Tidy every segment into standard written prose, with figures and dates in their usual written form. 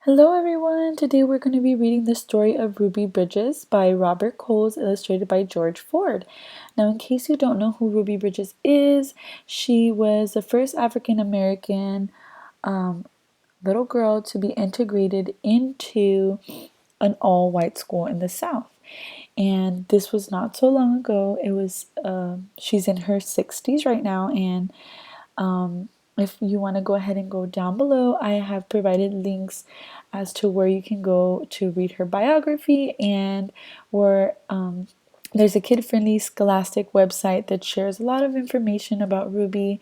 Hello everyone! Today we're going to be reading the story of Ruby Bridges by Robert Coles, illustrated by George Ford. Now, in case you don't know who Ruby Bridges is, she was the first African American little girl to be integrated into an all-white school in the South. And this was not so long ago. She's in her 60s right now, and if you want to go ahead and go down below, I have provided links as to where you can go to read her biography, and where there's a kid-friendly Scholastic website that shares a lot of information about Ruby,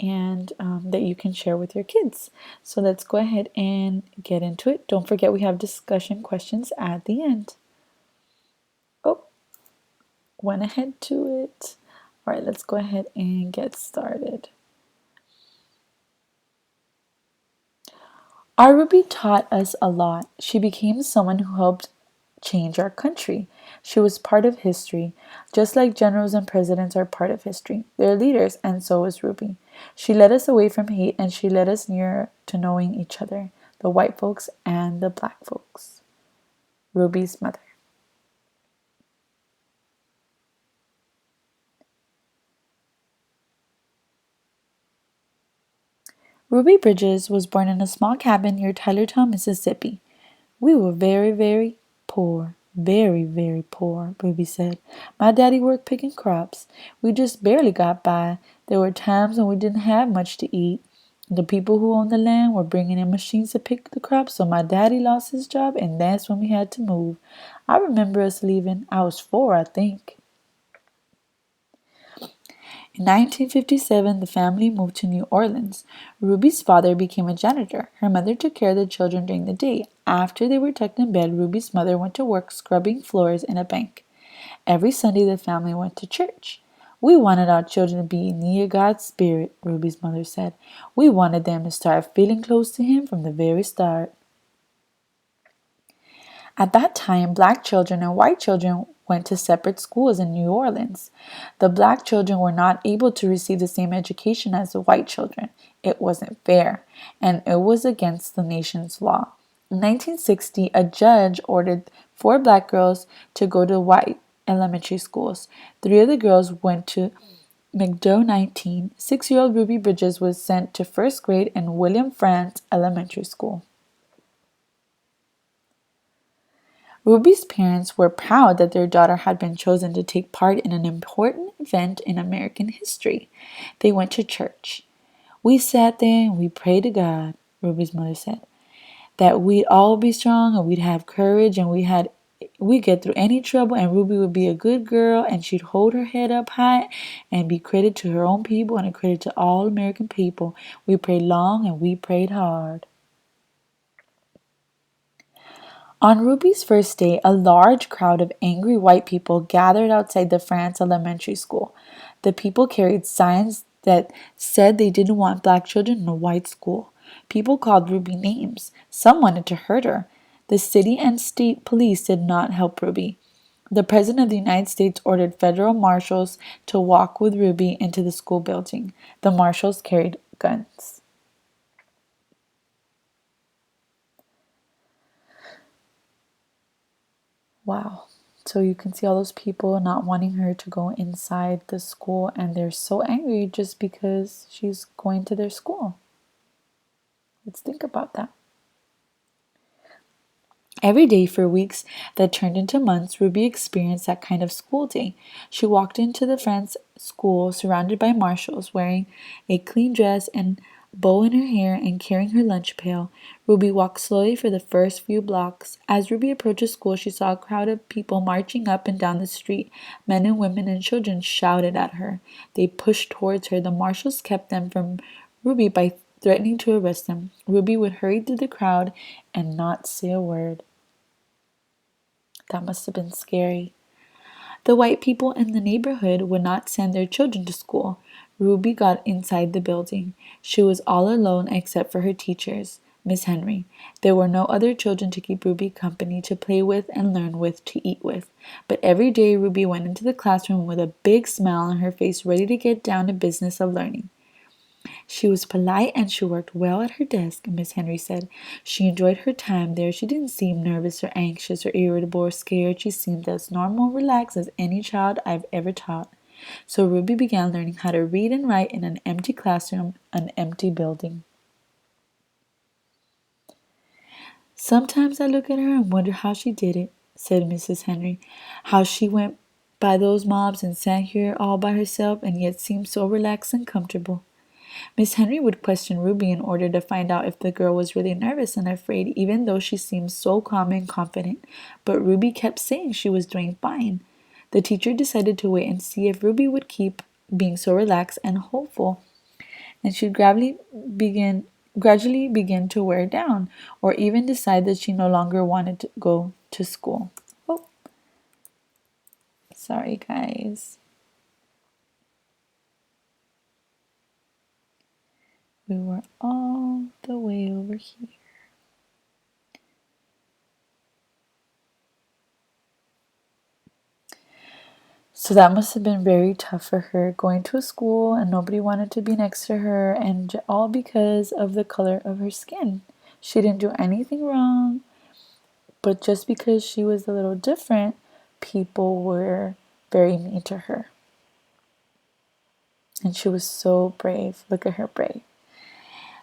and that you can share with your kids. So let's go ahead and get into it. Don't forget, we have discussion questions at the end. Oh, went ahead to it. All right, let's go ahead and get started. Our Ruby taught us a lot. She became someone who helped change our country. She was part of history, just like generals and presidents are part of history. They're leaders, and so was Ruby. She led us away from hate, and she led us nearer to knowing each other, the white folks and the black folks. Ruby's mother. Ruby Bridges was born in a small cabin near Tylertown, Mississippi. We were very, very poor. Very, very poor, Ruby said. My daddy worked picking crops. We just barely got by. There were times when we didn't have much to eat. The people who owned the land were bringing in machines to pick the crops, so my daddy lost his job, and that's when we had to move. I remember us leaving. I was 4, I think. In 1957, the family moved to New Orleans. Ruby's father became a janitor. Her mother took care of the children during the day. After they were tucked in bed, Ruby's mother went to work scrubbing floors in a bank. Every Sunday, the family went to church. We wanted our children to be near God's Spirit, Ruby's mother said. We wanted them to start feeling close to Him from the very start. At that time, black children and white children went to separate schools in New Orleans. The black children were not able to receive the same education as the white children. It wasn't fair, and it was against the nation's law. In 1960, a judge ordered 4 black girls to go to white elementary schools. 3 of the girls went to McDough 19. 6-year-old Ruby Bridges was sent to first grade in William Frantz Elementary School. Ruby's parents were proud that their daughter had been chosen to take part in an important event in American history. They went to church. We sat there and we prayed to God, Ruby's mother said, that we'd all be strong and we'd have courage and we'd get through any trouble, and Ruby would be a good girl and she'd hold her head up high and be credit to her own people and a credit to all American people. We prayed long and we prayed hard. On Ruby's first day, a large crowd of angry white people gathered outside the France Elementary School. The people carried signs that said they didn't want black children in a white school. People called Ruby names. Some wanted to hurt her. The city and state police did not help Ruby. The President of the United States ordered federal marshals to walk with Ruby into the school building. The marshals carried guns. Wow. So you can see all those people not wanting her to go inside the school, and they're so angry just because she's going to their school. Let's think about that. Every day for weeks that turned into months, Ruby experienced that kind of school day. She walked into the French school surrounded by marshals, wearing a clean dress and bow in her hair and carrying her lunch pail. Ruby walked slowly for the first few blocks. As Ruby approached the school, she saw a crowd of people marching up and down the street. Men and women and children shouted at her. They pushed towards her. The marshals kept them from Ruby by threatening to arrest them. Ruby would hurry through the crowd and not say a word. That must have been scary. The white people in the neighborhood would not send their children to school. Ruby got inside the building. She was all alone except for her teachers, Miss Henry. There were no other children to keep Ruby company, to play with and learn with, to eat with. But every day Ruby went into the classroom with a big smile on her face, ready to get down to business of learning. She was polite and she worked well at her desk, Miss Henry said. She enjoyed her time there. She didn't seem nervous or anxious or irritable or scared. She seemed as normal and relaxed as any child I've ever taught. So Ruby began learning how to read and write in an empty classroom, an empty building. Sometimes I look at her and wonder how she did it, said Mrs. Henry. How she went by those mobs and sat here all by herself and yet seemed so relaxed and comfortable. Miss Henry would question Ruby in order to find out if the girl was really nervous and afraid, even though she seemed so calm and confident. But Ruby kept saying she was doing fine. The teacher decided to wait and see if Ruby would keep being so relaxed and hopeful, and she'd gradually begin to wear down, or even decide that she no longer wanted to go to school. Oh, sorry guys. We were all the way over here. So that must have been very tough for her, going to a school and nobody wanted to be next to her, and all because of the color of her skin. She didn't do anything wrong, but just because she was a little different, people were very mean to her. And she was so brave. Look at her brave.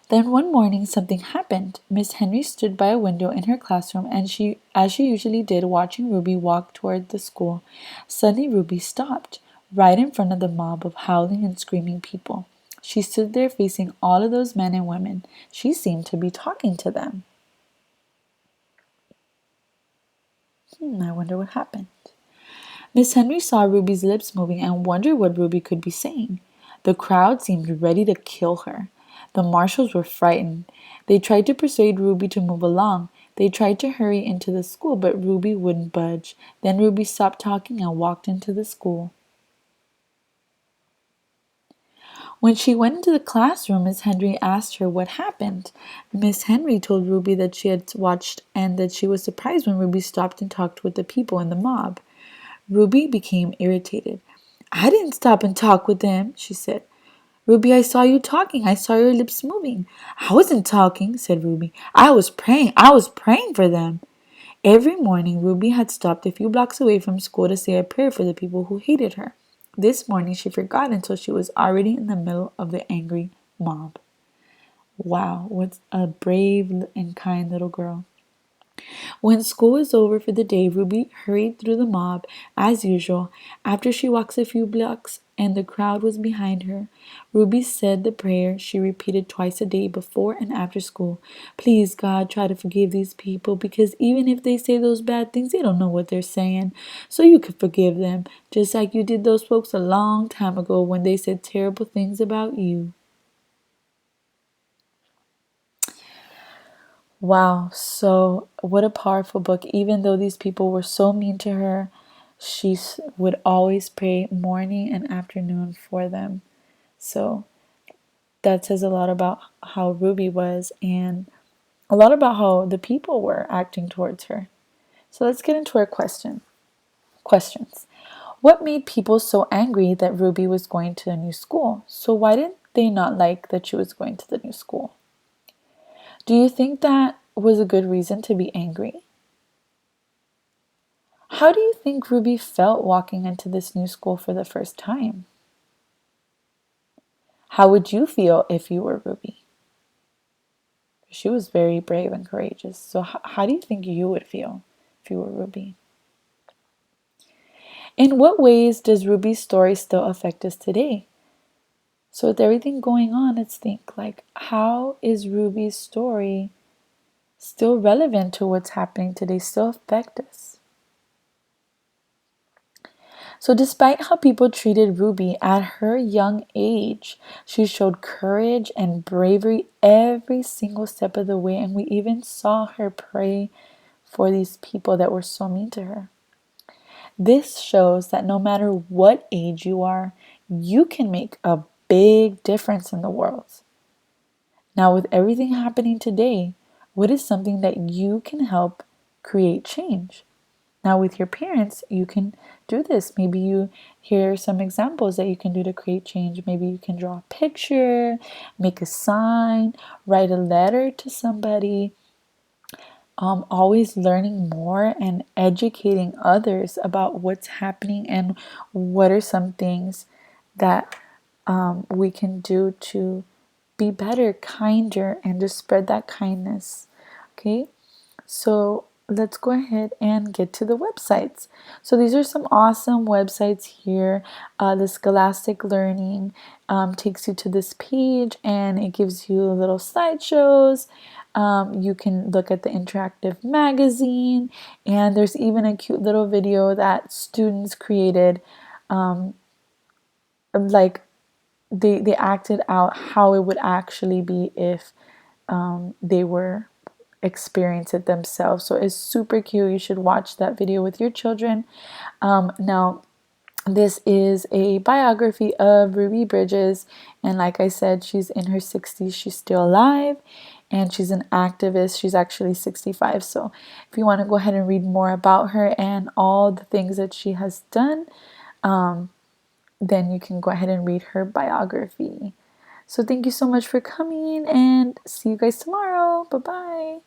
Then one morning something happened. Miss Henry stood by a window in her classroom and as she usually did, watching Ruby walk toward the school. Suddenly Ruby stopped, right in front of the mob of howling and screaming people. She stood there facing all of those men and women. She seemed to be talking to them. I wonder what happened. Miss Henry saw Ruby's lips moving and wondered what Ruby could be saying. The crowd seemed ready to kill her. The marshals were frightened. They tried to persuade Ruby to move along. They tried to hurry into the school, but Ruby wouldn't budge. Then Ruby stopped talking and walked into the school. When she went into the classroom, Miss Henry asked her what happened. Miss Henry told Ruby that she had watched and that she was surprised when Ruby stopped and talked with the people in the mob. Ruby became irritated. I didn't stop and talk with them, she said. Ruby, I saw you talking. I saw your lips moving. I wasn't talking, said Ruby. I was praying. I was praying for them. Every morning, Ruby had stopped a few blocks away from school to say a prayer for the people who hated her. This morning, she forgot until she was already in the middle of the angry mob. Wow, what a brave and kind little girl. When school was over for the day, Ruby hurried through the mob, as usual. After she walked a few blocks and the crowd was behind her, Ruby said the prayer she repeated twice a day before and after school. Please, God, try to forgive these people, because even if they say those bad things, they don't know what they're saying. So you could forgive them, just like you did those folks a long time ago when they said terrible things about you. Wow, so what a powerful book. Even though these people were so mean to her, she would always pray morning and afternoon for them. So that says a lot about how Ruby was and a lot about how the people were acting towards her. So let's get into our questions. What made people so angry that Ruby was going to a new school? So why did they not like that she was going to the new school? Do you think that was a good reason to be angry? How do you think Ruby felt walking into this new school for the first time? How would you feel if you were Ruby? She was very brave and courageous. So how do you think you would feel if you were Ruby? In what ways does Ruby's story still affect us today? So with everything going on, let's think like, how is Ruby's story still relevant to what's happening today, still affect us? So despite how people treated Ruby at her young age, she showed courage and bravery every single step of the way, and we even saw her pray for these people that were so mean to her. This shows that no matter what age you are, you can make a big difference in the world. Now, with everything happening today, what is something that you can help create change? Now with your parents, you can do this. Maybe you hear some examples that you can do to create change. Maybe you can draw a picture, make a sign, write a letter to somebody. Always learning more and educating others about what's happening and what are some things that we can do to be better, kinder, and to spread that kindness. Okay, so let's go ahead and get to the websites. So these are some awesome websites here. The Scholastic Learning takes you to this page and it gives you little slideshows. You can look at the interactive magazine, and there's even a cute little video that students created, like they acted out how it would actually be if they were experience it themselves. So it's super cute. You should watch that video with your children. Now, this is a biography of Ruby Bridges, and like I said, she's in her 60s. She's still alive, and she's an activist. She's actually 65. So if you want to go ahead and read more about her and all the things that she has done, then you can go ahead and read her biography. So thank you so much for coming, and see you guys tomorrow. Bye bye.